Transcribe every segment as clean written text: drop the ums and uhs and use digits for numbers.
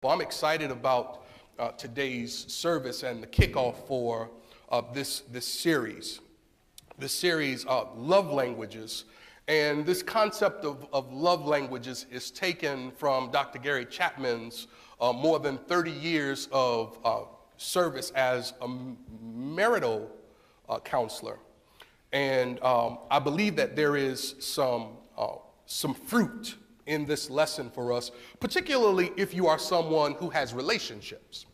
Well, I'm excited about today's service and the kickoff for this series. This series, Love Languages. And this concept of love languages is taken from Dr. Gary Chapman's more than 30 years of service as a marital counselor. And I believe that there is some fruit in this lesson for us, particularly if you are someone who has relationships.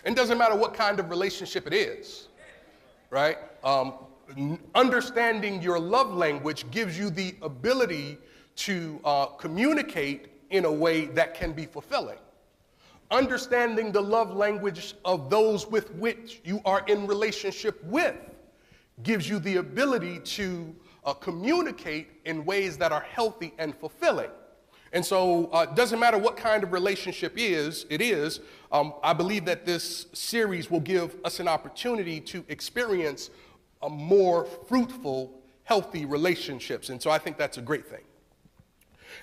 And it doesn't matter what kind of relationship it is, right? Understanding your love language gives you the ability to communicate in a way that can be fulfilling. Understanding the love language of those with which you are in relationship with gives you the ability to communicate in ways that are healthy and fulfilling. And so it doesn't matter what kind of relationship it is, I believe that this series will give us an opportunity to experience a more fruitful, healthy relationships. And so I think that's a great thing.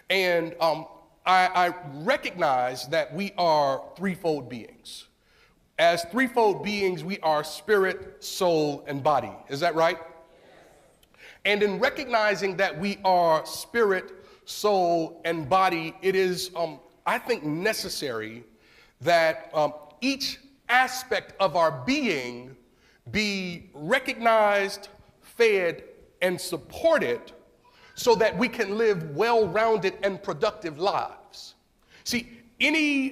And I recognize that we are threefold beings. As threefold beings, we are spirit, soul, and body. Is that right? And in recognizing that we are spirit, soul, and body, it is, I think, necessary that each aspect of our being be recognized, fed, and supported so that we can live well-rounded and productive lives. See, any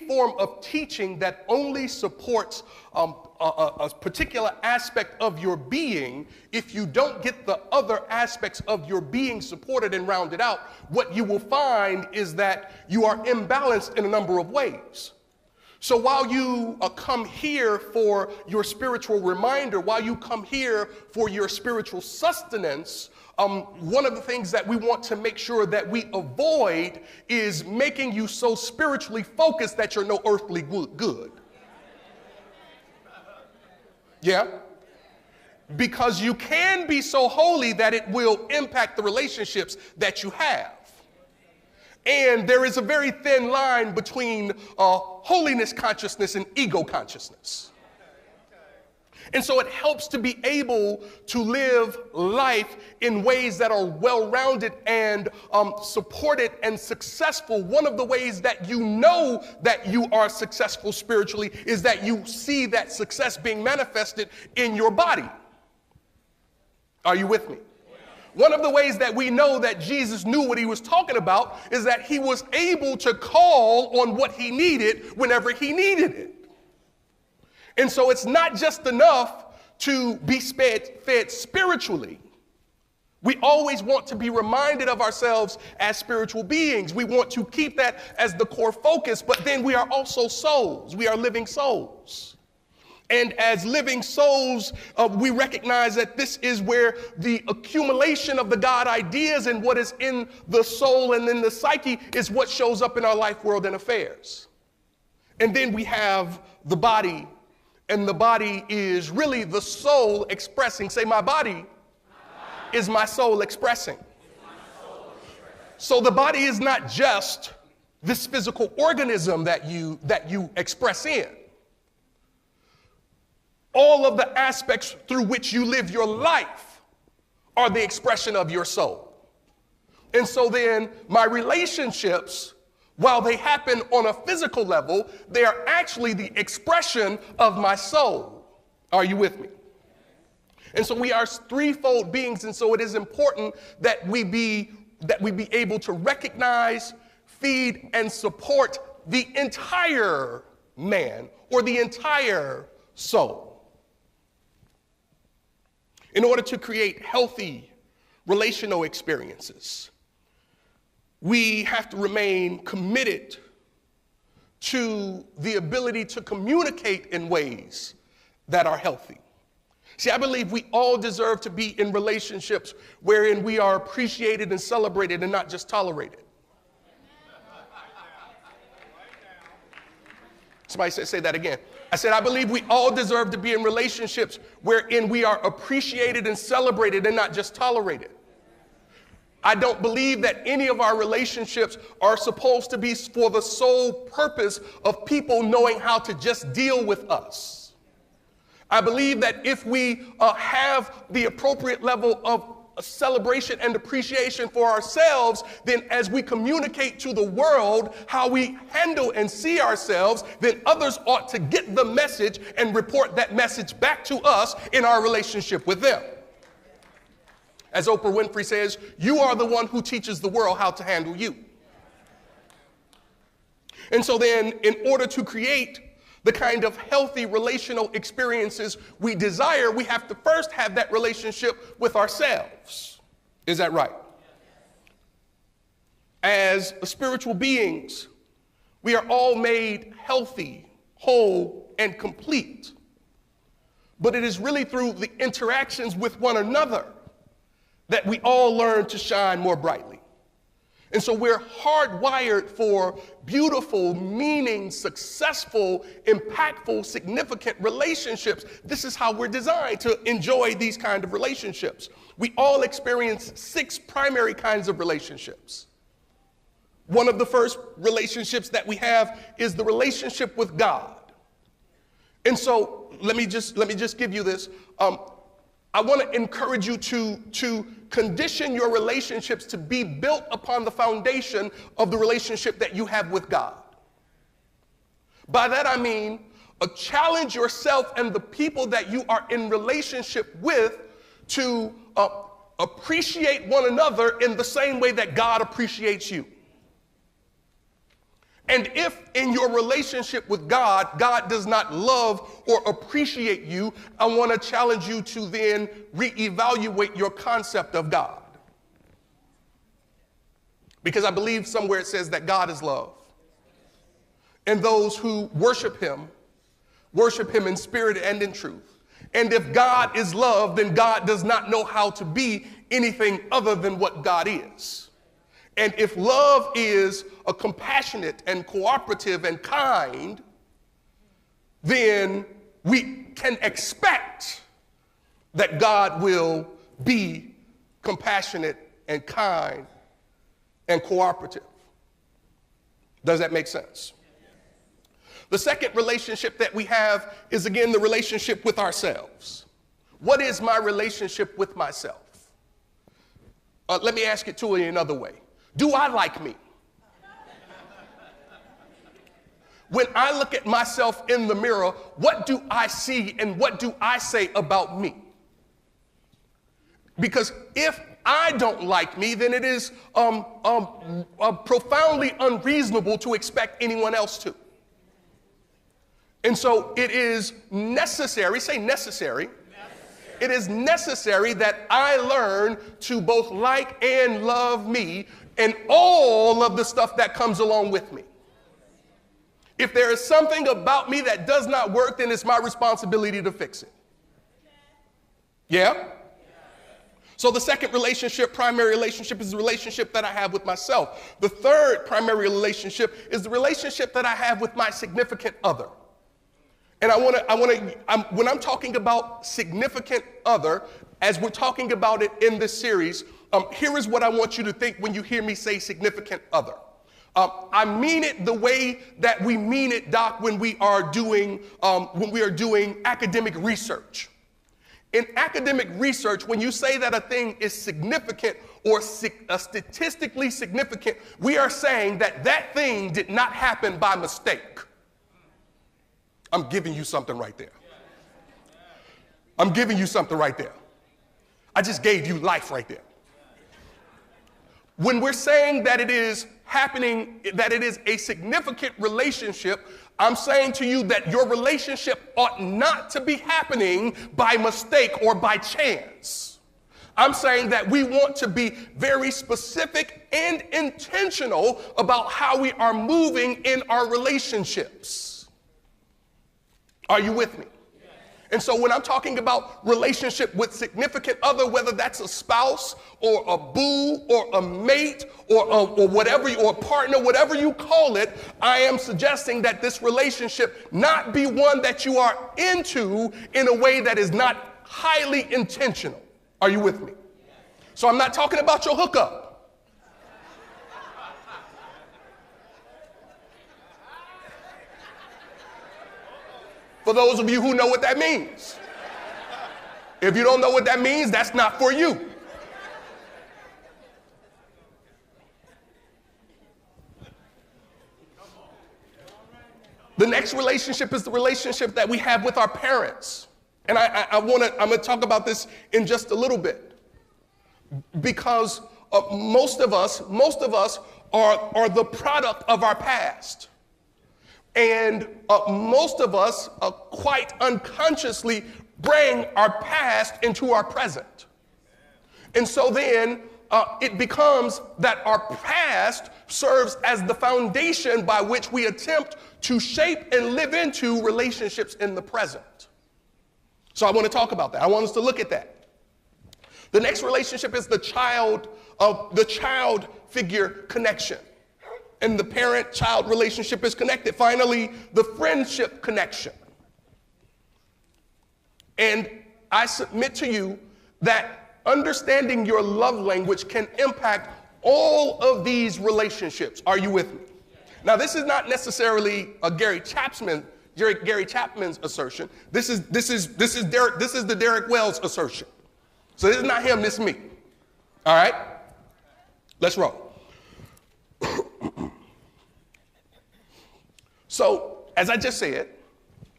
form of teaching that only supports a particular aspect of your being, if you don't get the other aspects of your being supported and rounded out, what you will find is that you are imbalanced in a number of ways. So while you come here for your spiritual reminder, while you come here for your spiritual sustenance, one of the things that we want to make sure that we avoid is making you so spiritually focused that you're no earthly good. Yeah? Because you can be so holy that it will impact the relationships that you have. And there is a very thin line between holiness consciousness and ego consciousness. And so it helps to be able to live life in ways that are well-rounded and supported and successful. One of the ways that you know that you are successful spiritually is that you see that success being manifested in your body. Are you with me? One of the ways that we know that Jesus knew what he was talking about is that he was able to call on what he needed whenever he needed it. And so it's not just enough to be fed spiritually. We always want to be reminded of ourselves as spiritual beings. We want to keep that as the core focus, but then we are also souls. We are living souls. And as living souls, we recognize that this is where the accumulation of the God ideas and what is in the soul and in the psyche is what shows up in our life, world, and affairs. And then we have the body. And the body is really the soul expressing. Say, my body is my soul expressing. So the body is not just this physical organism that you express in. All of the aspects through which you live your life are the expression of your soul. And so then my relationships, while they happen on a physical level, they are actually the expression of my soul. Are you with me? And so we are threefold beings, and so it is important that we be able to recognize, feed, and support the entire man or the entire soul. In order to create healthy relational experiences, we have to remain committed to the ability to communicate in ways that are healthy. See, I believe we all deserve to be in relationships wherein we are appreciated and celebrated and not just tolerated. Somebody say that again. I said, I believe we all deserve to be in relationships wherein we are appreciated and celebrated and not just tolerated. I don't believe that any of our relationships are supposed to be for the sole purpose of people knowing how to just deal with us. I believe that if we have the appropriate level of celebration and appreciation for ourselves, then as we communicate to the world how we handle and see ourselves, then others ought to get the message and report that message back to us in our relationship with them. As Oprah Winfrey says, you are the one who teaches the world how to handle you. And so then, in order to create the kind of healthy relational experiences we desire, we have to first have that relationship with ourselves. Is that right? As spiritual beings, we are all made healthy, whole, and complete. But it is really through the interactions with one another that we all learn to shine more brightly. And so we're hardwired for beautiful, meaning, successful, impactful, significant relationships. This is how we're designed to enjoy these kind of relationships. We all experience 6 primary kinds of relationships. One of the first relationships that we have is the relationship with God. And so let me just give you this. I want to encourage you to condition your relationships to be built upon the foundation of the relationship that you have with God. By that I mean, challenge yourself and the people that you are in relationship with to appreciate one another in the same way that God appreciates you. And if in your relationship with God, God does not love or appreciate you, I want to challenge you to then reevaluate your concept of God. Because I believe somewhere it says that God is love. And those who worship him in spirit and in truth. And if God is love, then God does not know how to be anything other than what God is. And if love is a compassionate and cooperative and kind, then we can expect that God will be compassionate and kind and cooperative. Does that make sense? The second relationship that we have is, again, the relationship with ourselves. What is my relationship with myself? Let me ask it to you another way. Do I like me? When I look at myself in the mirror, what do I see and what do I say about me? Because if I don't like me, then it is profoundly unreasonable to expect anyone else to. And so it is necessary, say necessary. It is necessary that I learn to both like and love me and all of the stuff that comes along with me. If there is something about me that does not work, then it's my responsibility to fix it. Yeah? So the second relationship, primary relationship, is the relationship that I have with myself. The third primary relationship is the relationship that I have with my significant other. And when I'm talking about significant other, as we're talking about it in this series, here is what I want you to think when you hear me say significant other. I mean it the way that we mean it, Doc, when we are doing academic research. In academic research, when you say that a thing is significant or statistically significant, we are saying that that thing did not happen by mistake. I'm giving you something right there. I'm giving you something right there. I just gave you life right there. When we're saying that it is happening, that it is a significant relationship, I'm saying to you that your relationship ought not to be happening by mistake or by chance. I'm saying that we want to be very specific and intentional about how we are moving in our relationships. Are you with me? And so when I'm talking about relationship with significant other, whether that's a spouse or a boo or a mate or whatever, or a partner, whatever you call it, I am suggesting that this relationship not be one that you are into in a way that is not highly intentional. Are you with me? So I'm not talking about your hookup. for those of you who know what that means. If you don't know what that means, that's not for you. The next relationship is the relationship that we have with our parents. And I'm going to talk about this in just a little bit. Because most of us are the product of our past. And most of us quite unconsciously bring our past into our present. And so then it becomes that our past serves as the foundation by which we attempt to shape and live into relationships in the present. So I want to talk about that. I want us to look at that. The next relationship is the child figure connection. And the parent-child relationship is connected. Finally, the friendship connection. And I submit to you that understanding your love language can impact all of these relationships. Are you with me? Now, this is not necessarily a Gary Chapman's assertion. This is the Derrick Wells assertion. So this is not him, this is me. All right? Let's roll. So, as I just said,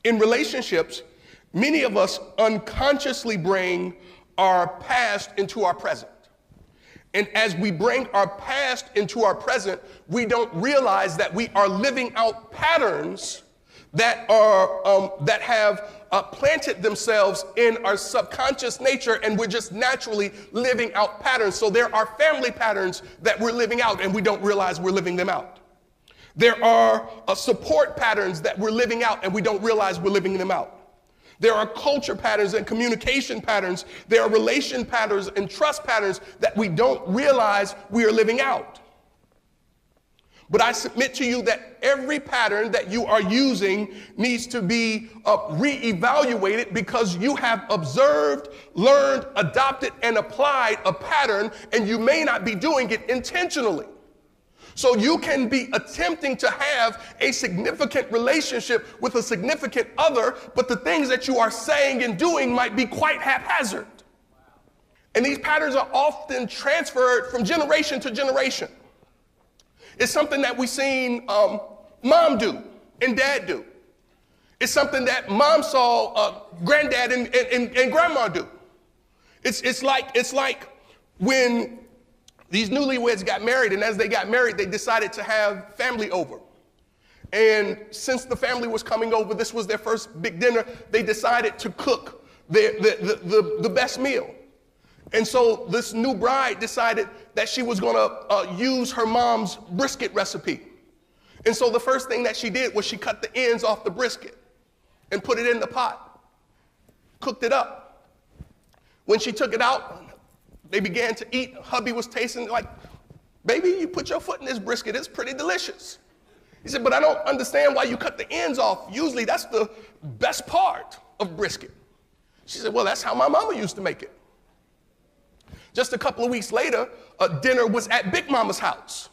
in relationships, many of us unconsciously bring our past into our present. And as we bring our past into our present, we don't realize that we are living out patterns that have planted themselves in our subconscious nature, and we're just naturally living out patterns. So there are family patterns that we're living out, and we don't realize we're living them out. There are support patterns that we're living out, and we don't realize we're living them out. There are culture patterns and communication patterns. There are relation patterns and trust patterns that we don't realize we are living out. But I submit to you that every pattern that you are using needs to be reevaluated, because you have observed, learned, adopted, and applied a pattern, and you may not be doing it intentionally. So you can be attempting to have a significant relationship with a significant other, but the things that you are saying and doing might be quite haphazard. And these patterns are often transferred from generation to generation. It's something that we've seen mom do and dad do. It's something that mom saw granddad and grandma do. It's like when these newlyweds got married, and as they got married, they decided to have family over. And since the family was coming over, this was their first big dinner, they decided to cook the best meal. And so this new bride decided that she was going to use her mom's brisket recipe. And so the first thing that she did was she cut the ends off the brisket and put it in the pot, cooked it up. When she took it out, they began to eat. Hubby was tasting like, baby, you put your foot in this brisket. It's pretty delicious. He said, but I don't understand why you cut the ends off. Usually that's the best part of brisket. She said, well, that's how my mama used to make it. Just a couple of weeks later, dinner was at Big Mama's house.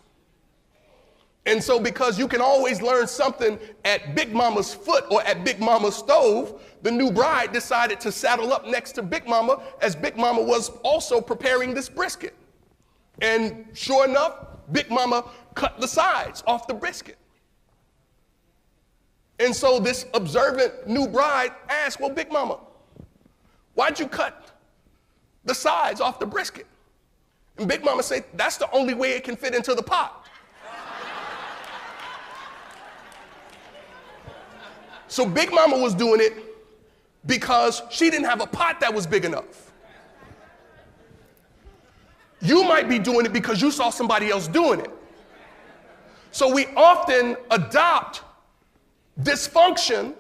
And so because you can always learn something at Big Mama's foot or at Big Mama's stove, the new bride decided to saddle up next to Big Mama, as Big Mama was also preparing this brisket. And sure enough, Big Mama cut the sides off the brisket. And so this observant new bride asked, well, Big Mama, why'd you cut the sides off the brisket? And Big Mama said, that's the only way it can fit into the pot. So Big Mama was doing it because she didn't have a pot that was big enough. You might be doing it because you saw somebody else doing it. So we often adopt dysfunction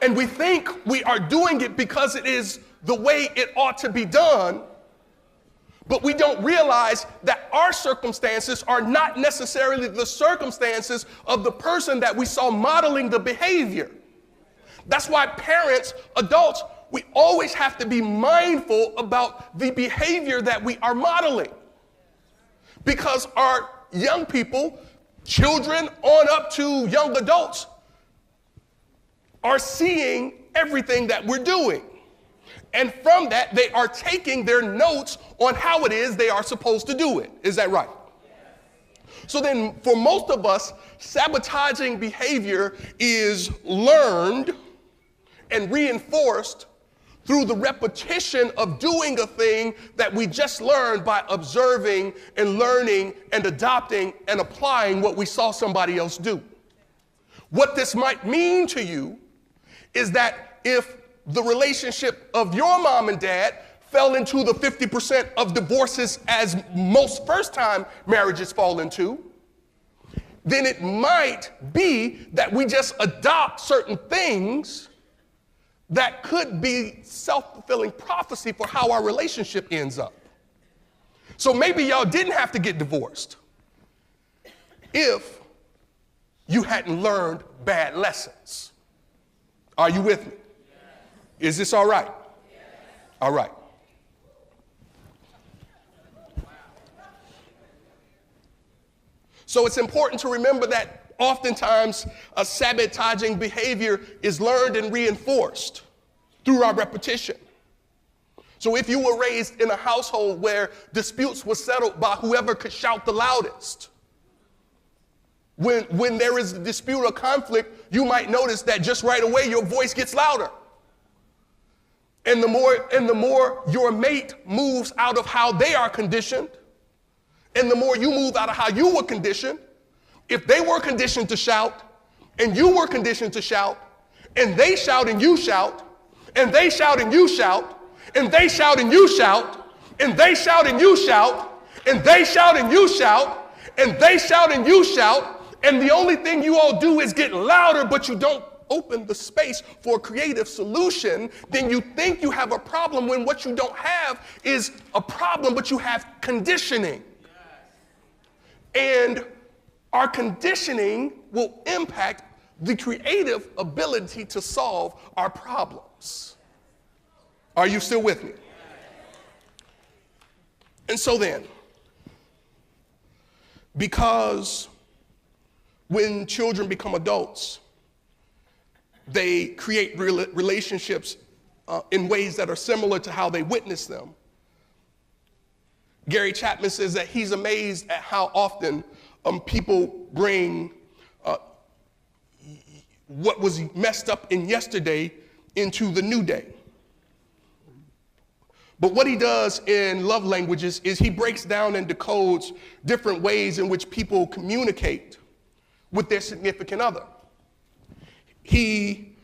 and we think we are doing it because it is the way it ought to be done, but we don't realize that our circumstances are not necessarily the circumstances of the person that we saw modeling the behavior. That's why parents, adults, we always have to be mindful about the behavior that we are modeling, because our young people, children on up to young adults, are seeing everything that we're doing. And from that, they are taking their notes on how it is they are supposed to do it. Is that right? So then for most of us, sabotaging behavior is learned and reinforced through the repetition of doing a thing that we just learned by observing and learning and adopting and applying what we saw somebody else do. What this might mean to you is that if the relationship of your mom and dad fell into the 50% of divorces as most first-time marriages fall into, then it might be that we just adopt certain things that could be self-fulfilling prophecy for how our relationship ends up. So maybe y'all didn't have to get divorced if you hadn't learned bad lessons. Are you with me? Is this all right? All right. So it's important to remember that oftentimes a sabotaging behavior is learned and reinforced through our repetition. So if you were raised in a household where disputes were settled by whoever could shout the loudest, when there is a dispute or conflict, you might notice that just right away your voice gets louder. And the more your mate moves out of how they are conditioned, and the more you move out of how you were conditioned, if they were conditioned to shout, and you were conditioned to shout, and they shout and you shout, and they shout and you shout, and they shout and you shout, and they shout and you shout, and they shout and you shout, and they shout and you shout, and the only thing you all do is get louder, but you don't open the space for a creative solution, then you think you have a problem when what you don't have is a problem, but you have conditioning. And our conditioning will impact the creative ability to solve our problems. Are you still with me? And so then, because when children become adults, they create relationships in ways that are similar to how they witness them. Gary Chapman says that he's amazed at how often people bring what was messed up in yesterday into the new day. But what he does in love languages is he breaks down and decodes different ways in which people communicate with their significant other. He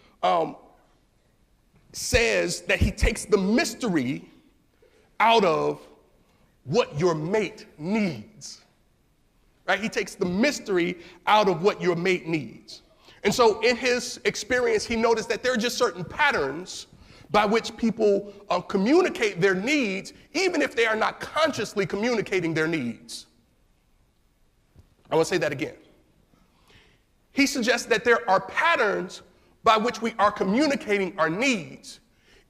says that he takes the mystery out of what your mate needs, right? He takes the mystery out of what your mate needs. And so in his experience, he noticed that there are just certain patterns by which people communicate their needs, even if they are not consciously communicating their needs. I want to say that again. He suggests that there are patterns by which we are communicating our needs,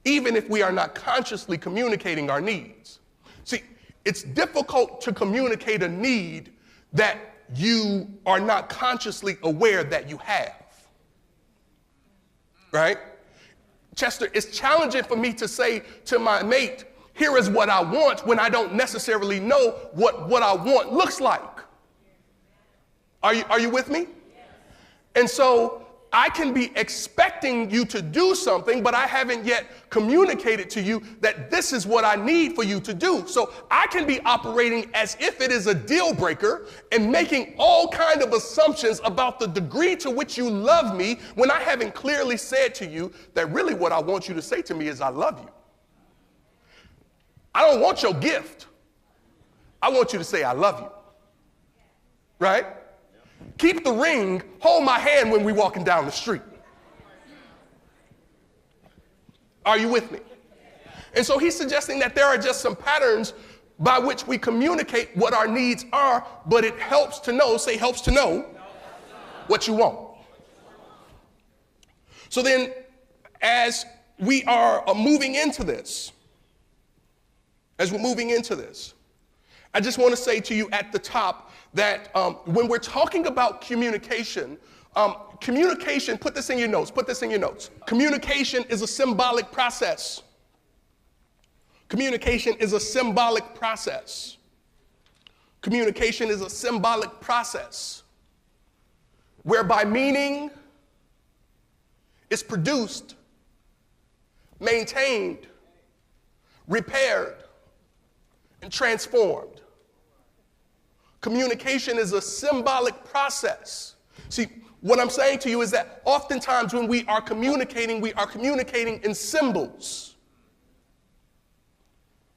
even if we are not consciously communicating our needs. See, it's difficult to communicate a need that you are not consciously aware that you have. Right? Chester, it's challenging for me to say to my mate, here is what I want, when I don't necessarily know what I want looks like. Are you with me? And so I can be expecting you to do something, but I haven't yet communicated to you that this is what I need for you to do. So I can be operating as if it is a deal breaker and making all kind of assumptions about the degree to which you love me when I haven't clearly said to you that really what I want you to say to me is I love you. I don't want your gift. I want you to say I love you. Right? Keep the ring, hold my hand when we're walking down the street. Are you with me? And so he's suggesting that there are just some patterns by which we communicate what our needs are, but it helps to know, say helps to know, what you want. So then, as we are moving into this, I just want to say to you at the top that when we're talking about communication, communication, put this in your notes, Communication is a symbolic process. Communication is a symbolic process. Communication is a symbolic process whereby meaning is produced, maintained, repaired, and transformed. Communication is a symbolic process. See, what I'm saying to you is that oftentimes when we are communicating in symbols.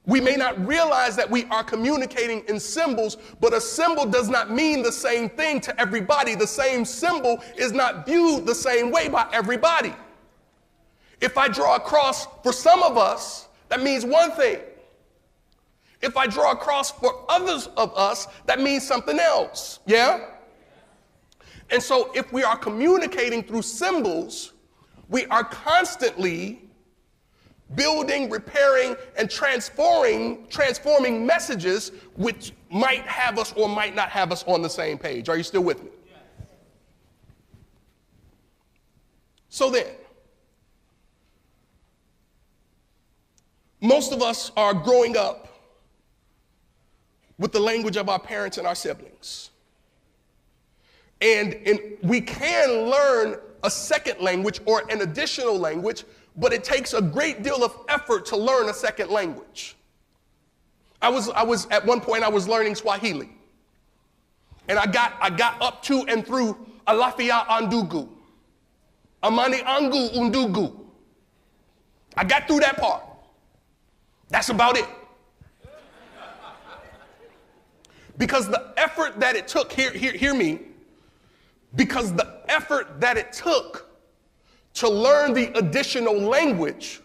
We may not realize that we are communicating in symbols, but a symbol does not mean the same thing to everybody. The same symbol is not viewed the same way by everybody. If I draw a cross for some of us, that means one thing. If I draw a cross for others of us, that means something else. Yeah? And so if we are communicating through symbols, we are constantly building, repairing, and transforming messages which might have us or might not have us on the same page. Are you still with me? Yes. So then, most of us are growing up with the language of our parents and our siblings. And we can learn a second language or an additional language, but it takes a great deal of effort to learn a second language. I was at one point I was learning Swahili, and I got up to and through Alafia Andugu, Amani Angu Undugu. I got through that part. That's about it. Because the effort that it took, hear me, because the effort that it took to learn the additional language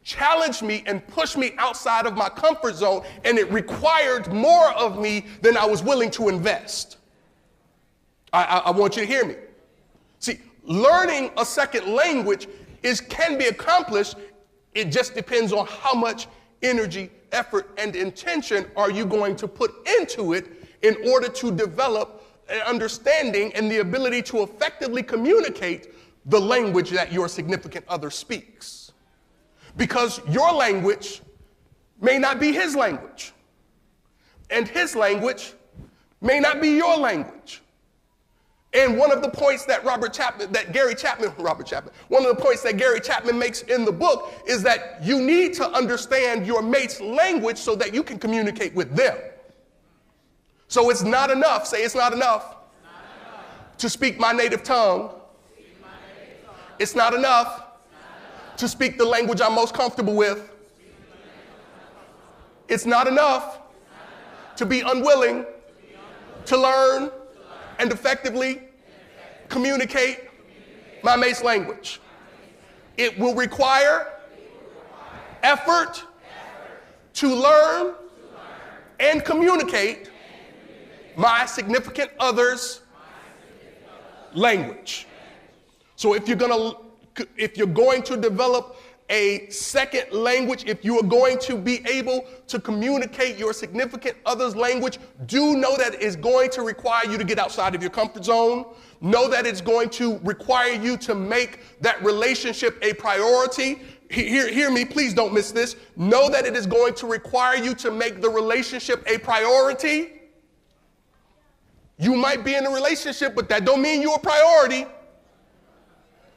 challenged me and pushed me outside of my comfort zone, and it required more of me than I was willing to invest. I want you to hear me. See, learning a second language can be accomplished. It just depends on how much energy, effort, and intention are you going to put into it in order to develop an understanding and the ability to effectively communicate the language that your significant other speaks. Because your language may not be his language, and his language may not be your language. And one of the points that Gary Chapman makes in the book is that you need to understand your mate's language so that you can communicate with them. So it's not enough, say it's not enough, to speak my native tongue. It's not enough to speak the language I'm most comfortable with. It's not enough to be unwilling to learn and effectively communicate my mate's language. It will require effort to learn and communicate my significant other's language. So if you're going to develop a second language, if you are going to be able to communicate your significant other's language, do know that it's going to require you to get outside of your comfort zone. Know that it's going to require you to make that relationship a priority. Hear me, please don't miss this. Know that it is going to require you to make the relationship a priority. You might be in a relationship, but that don't mean you're a priority.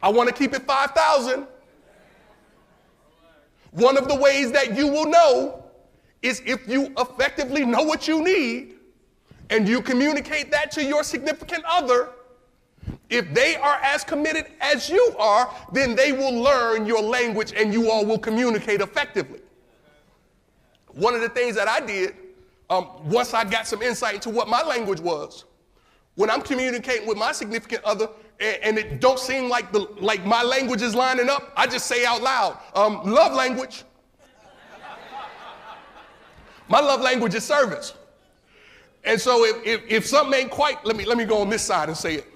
I want to keep it 5,000. One of the ways that you will know is if you effectively know what you need and you communicate that to your significant other. If they are as committed as you are, then they will learn your language and you all will communicate effectively. One of the things that I did, once I got some insight into what my language was, when I'm communicating with my significant other and it don't seem like my language is lining up, I just say out loud, love language. My love language is service. And so if something ain't quite, let me go on this side and say it.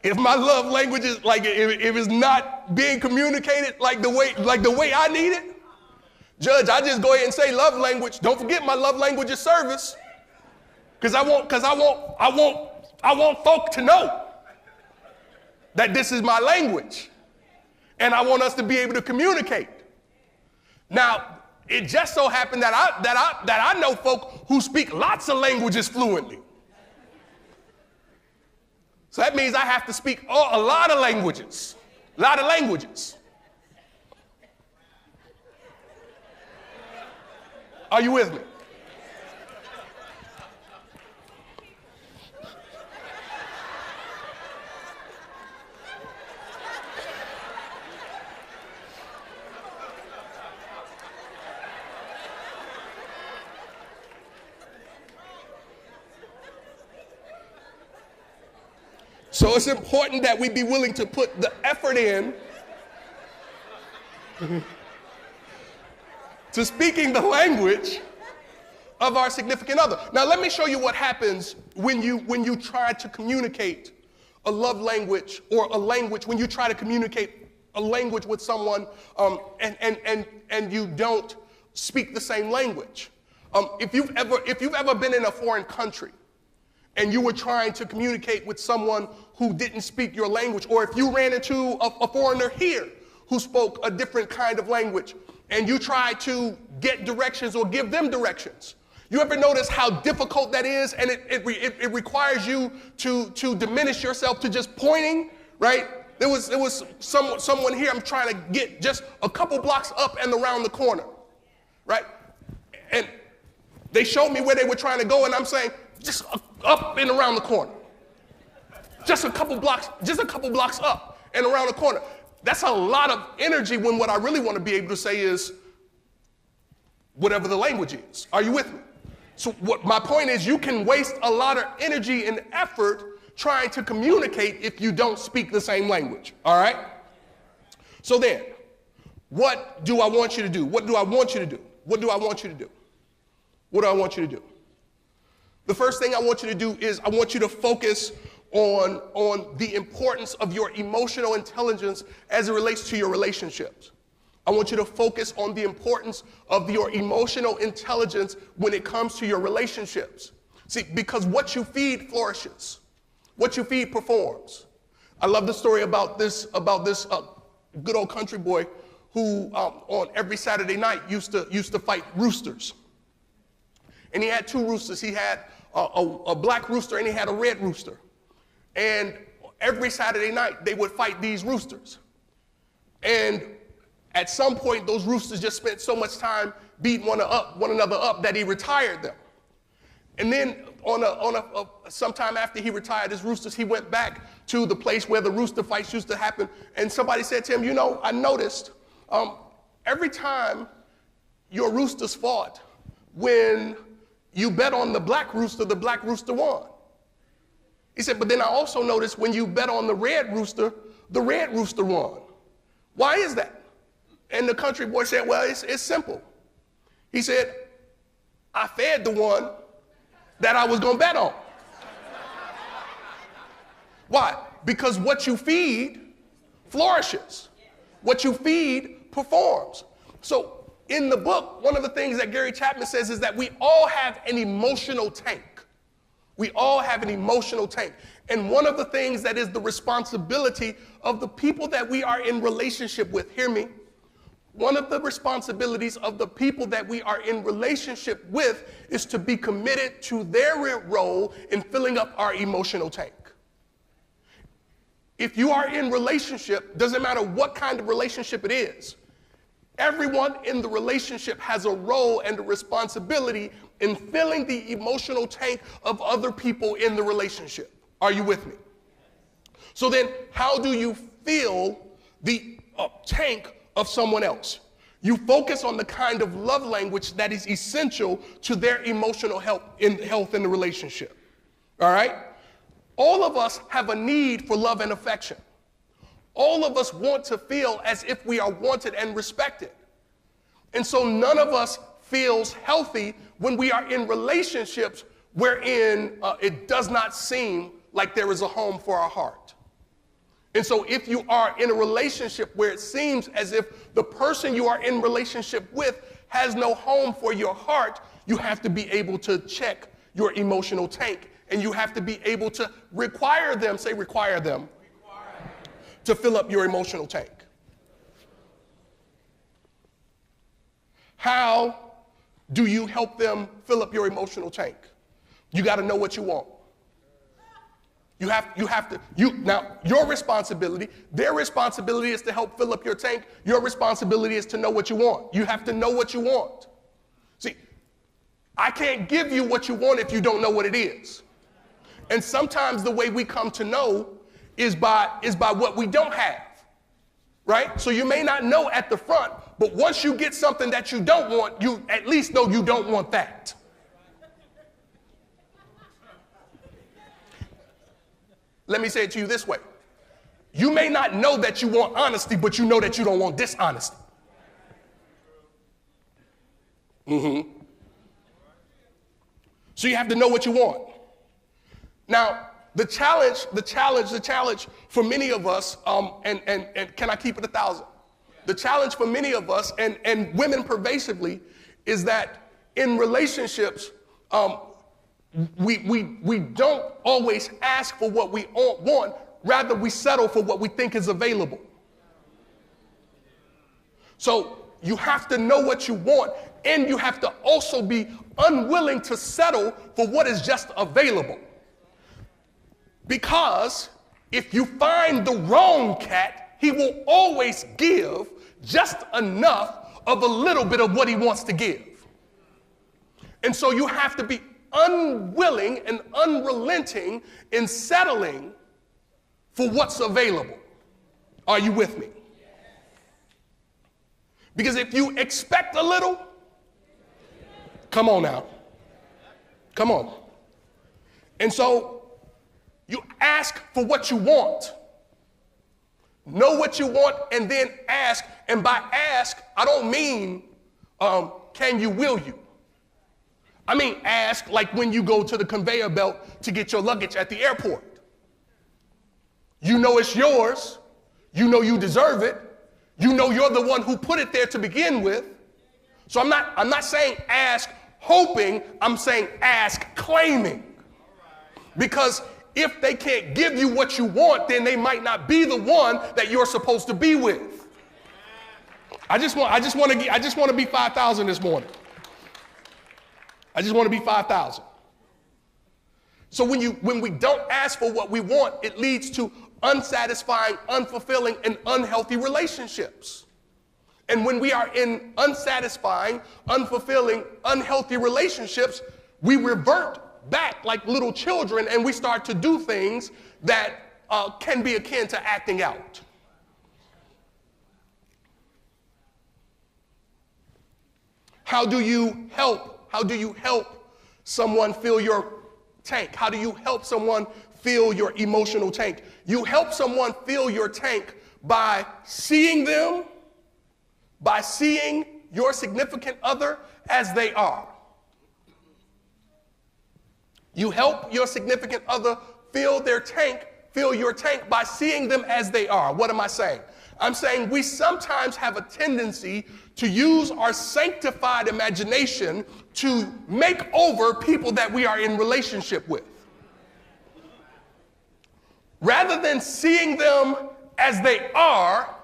If my love language is like, if it's not being communicated like the way I need it, Judge, I just go ahead and say love language. Don't forget my love language is service. Because I want folk to know that this is my language. And I want us to be able to communicate. Now, it just so happened that I know folk who speak lots of languages fluently. So that means I have to speak a lot of languages. A lot of languages. Are you with me? So it's important that we be willing to put the effort in to speaking the language of our significant other. Now let me show you what happens when you try to communicate a love language or a language, when you try to communicate a language with someone and you don't speak the same language. If you've ever been in a foreign country and you were trying to communicate with someone who didn't speak your language, or if you ran into a foreigner here who spoke a different kind of language, and you try to get directions or give them directions, you ever notice how difficult that is? And it requires you to diminish yourself to just pointing, right? There was someone here I'm trying to get just a couple blocks up and around the corner, right? And they showed me where they were trying to go, and I'm saying, just up and around the corner. Just a couple blocks up and around the corner. That's a lot of energy when what I really want to be able to say is whatever the language is. Are you with me? So what my point is, you can waste a lot of energy and effort trying to communicate if you don't speak the same language. All right? So then, what do I want you to do? What do I want you to do? What do I want you to do? What do I want you to do? The first thing I want you to do is I want you to focus on the importance of your emotional intelligence as it relates to your relationships. I want you to focus on the importance of your emotional intelligence when it comes to your relationships. See, because what you feed flourishes. What you feed performs. I love the story about this good old country boy who on every Saturday night used to fight roosters. And he had two roosters. He had a black rooster and he had a red rooster. And every Saturday night they would fight these roosters. And at some point those roosters just spent so much time beating one another up that he retired them. And then sometime after he retired his roosters, he went back to the place where the rooster fights used to happen. And somebody said to him, you know, I noticed every time your roosters fought, when you bet on the black rooster won. He said, but then I also noticed when you bet on the red rooster won. Why is that? And the country boy said, well, it's simple. He said, I fed the one that I was going to bet on. Why? Because what you feed flourishes. What you feed performs. So in the book, one of the things that Gary Chapman says is that we all have an emotional tank. We all have an emotional tank. And one of the things that is the responsibility of the people that we are in relationship with, hear me, one of the responsibilities of the people that we are in relationship with is to be committed to their role in filling up our emotional tank. If you are in relationship, doesn't matter what kind of relationship it is, everyone in the relationship has a role and a responsibility in filling the emotional tank of other people in the relationship. Are you with me? So then, how do you fill the tank of someone else? You focus on the kind of love language that is essential to their emotional health in the relationship. All right? All of us have a need for love and affection. All of us want to feel as if we are wanted and respected. And so none of us feels healthy when we are in relationships wherein it does not seem like there is a home for our heart. And so if you are in a relationship where it seems as if the person you are in relationship with has no home for your heart, you have to be able to check your emotional tank. And you have to be able to require them to fill up your emotional tank. How do you help them fill up your emotional tank? You got to know what you want. Now, your responsibility, their responsibility is to help fill up your tank. Your responsibility is to know what you want. You have to know what you want. See, I can't give you what you want if you don't know what it is. And sometimes the way we come to know is by what we don't have, right? So you may not know at the front, but once you get something that you don't want, you at least know you don't want that. Let me say it to you this way. You may not know that you want honesty, but you know that you don't want dishonesty. So you have to know what you want. Now, the challenge for many of us, and can I keep it 1,000? The challenge for many of us and women pervasively is that in relationships, we don't always ask for what we want, rather we settle for what we think is available. So you have to know what you want, and you have to also be unwilling to settle for what is just available. Because if you find the wrong cat, he will always give just enough of a little bit of what he wants to give. And so you have to be unwilling and unrelenting in settling for what's available. Are you with me? Because if you expect a little, come on now. Come on. And so you ask for what you want. Know what you want and then ask. And by ask, I don't mean can you, will you? I mean ask like when you go to the conveyor belt to get your luggage at the airport. You know it's yours. You know you deserve it. You know you're the one who put it there to begin with. So I'm not saying ask hoping, I'm saying ask claiming. Because if they can't give you what you want, then they might not be the one that you're supposed to be with. I just want to be 5,000 this morning. I just want to be 5,000. So when we don't ask for what we want, it leads to unsatisfying, unfulfilling, and unhealthy relationships. And when we are in unsatisfying, unfulfilling, unhealthy relationships, we revert back like little children and we start to do things that can be akin to acting out. How do you help someone fill your tank? How do you help someone fill your emotional tank? You help someone fill your tank by seeing them, by seeing your significant other as they are. You help your significant other fill your tank by seeing them as they are. What am I saying? I'm saying we sometimes have a tendency to use our sanctified imagination to make over people that we are in relationship with. Rather than seeing them as they are,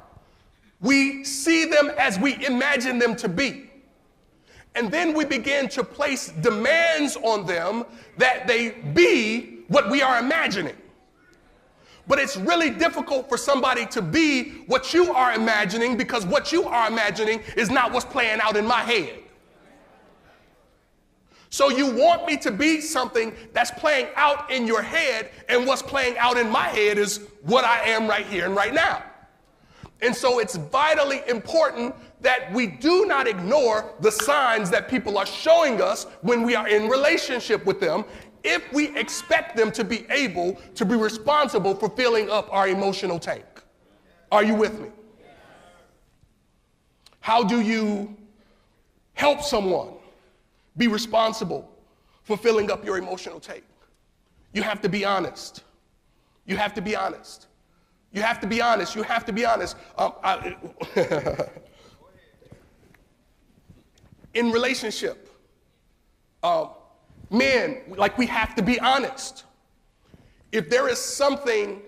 we see them as we imagine them to be. And then we begin to place demands on them that they be what we are imagining. But it's really difficult for somebody to be what you are imagining because what you are imagining is not what's playing out in my head. So you want me to be something that's playing out in your head, and what's playing out in my head is what I am right here and right now. And so it's vitally important that we do not ignore the signs that people are showing us when we are in relationship with them, if we expect them to be able to be responsible for filling up our emotional tank. Are you with me? How do you help someone be responsible for filling up your emotional tank? You have to be honest. You have to be honest. You have to be honest. You have to be honest. In relationship, men, like, we have to be honest. If there is something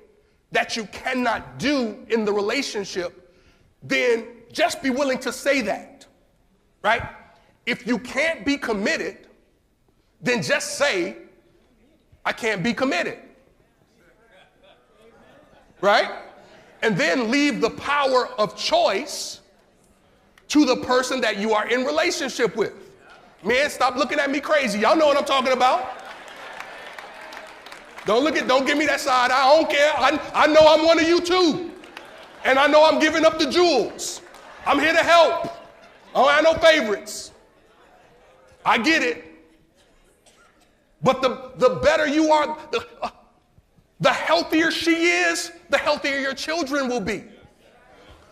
that you cannot do in the relationship, then just be willing to say that, right? If you can't be committed, then just say, I can't be committed, right? And then leave the power of choice to the person that you are in relationship with. Man, stop looking at me crazy. Y'all know what I'm talking about. Don't give me that side. I don't care. I know I'm one of you too. And I know I'm giving up the jewels. I'm here to help. I don't have no favorites. I get it. But the better you are, the healthier she is, the healthier your children will be.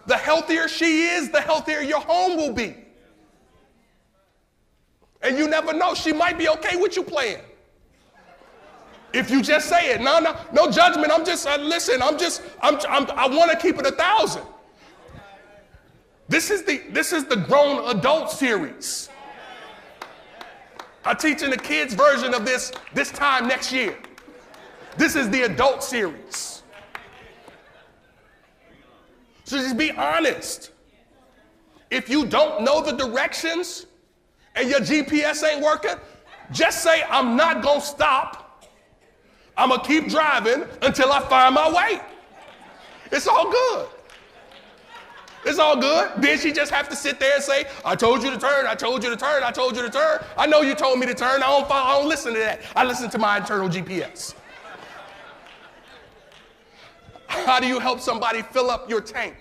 The healthier she is, the healthier your home will be. And you never know. She might be okay with you playing. If you just say it. No judgment. Listen, I want to keep it 1,000. This is the grown adult series. I'm teaching the kids version of this time next year. This is the adult series. So just be honest. If you don't know the directions and your GPS ain't working, just say, I'm not going to stop. I'm going to keep driving until I find my way. It's all good. It's all good. Then she just have to sit there and say, I told you to turn, I told you to turn, I told you to turn. I know you told me to turn. I don't listen to that. I listen to my internal GPS. How do you help somebody fill up your tank?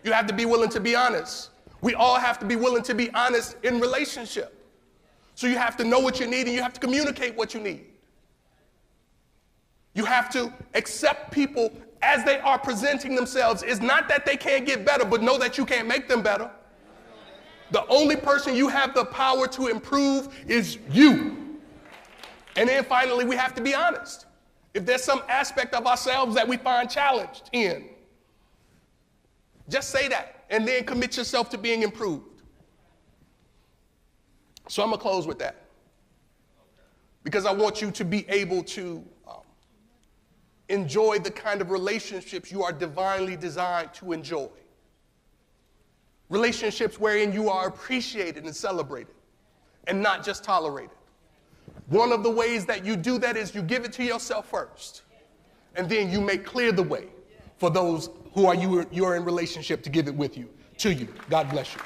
You have to be willing to be honest. We all have to be willing to be honest in relationship. So you have to know what you need and you have to communicate what you need. You have to accept people as they are presenting themselves. It's not that they can't get better, but know that you can't make them better. The only person you have the power to improve is you. And then finally, we have to be honest. If there's some aspect of ourselves that we find challenged in, just say that and then commit yourself to being improved. So I'm going to close with that because I want you to be able to enjoy the kind of relationships you are divinely designed to enjoy. Relationships wherein you are appreciated and celebrated and not just tolerated. One of the ways that you do that is you give it to yourself first, and then you make clear the way for those who you're in relationship to give it with you, to you. God bless you.